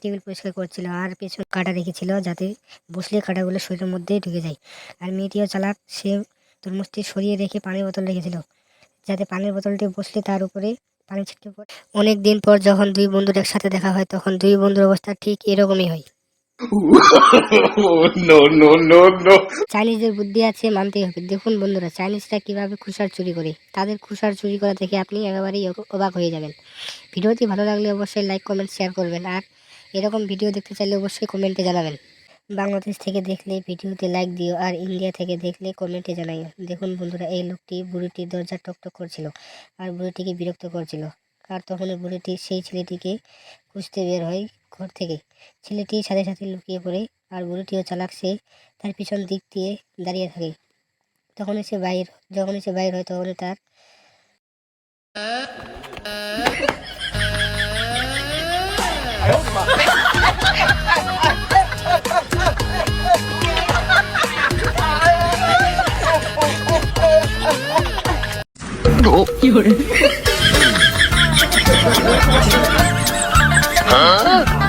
Table পরিষ্কার করছিল আর পেছনে কাঁটা রেখেছিল যাতে বসলে কাঁটাগুলো শরীরের মধ্যে ঢুকে যায়। আর মেয়েটিও চালাক, সে তরমুজটি সরিয়ে রেখে পানির বোতল রেখেছিল যাতে পানির বোতলটি বসলে তার উপরে পানি ছিটকে পড়ে। অনেক দিন পর যখন দুই বন্ধুর একসাথে দেখা হয় তখন দুই বন্ধুর অবস্থা ঠিক এরকমই হয়। No, no, no, no. চাইনিজদের বুদ্ধি আছে, মানতেই হবে। দেখুন বন্ধুরা, চাইনিজরা কিভাবে খুশার চুরি করে। তাদের খুশার চুরি করা দেখে আপনি একেবারেই অবাক হয়ে যাবেন। ভিডিওটি ভালো লাগলে অবশ্যই লাইক, কমেন্ট, শেয়ার করবেন। আর এরকম ভিডিও দেখতে চাইলে অবশ্যই কমেন্টে জানাবেন। বাংলাদেশ থেকে দেখলে ভিডিওতে লাইক দিও, আর ইন্ডিয়া থেকে দেখলে কমেন্টে জানাইও। দেখুন বন্ধুরা, এই লোকটি বুড়িটির দরজা টকটক করছিল আর বুড়িটিকে বিরক্ত করছিল। আর তখন বুড়িটি সেই ছেলেটিকে খুঁজতে বের হয় ঘর থেকে। ছেলেটি সাথে সাথে লুকিয়ে পড়ে আর বুড়িটিও চালাক, সে তার পিছন দিক দিয়ে দাঁড়িয়ে থাকে। যখনই সে বাইর হয় তখনই তার Huh?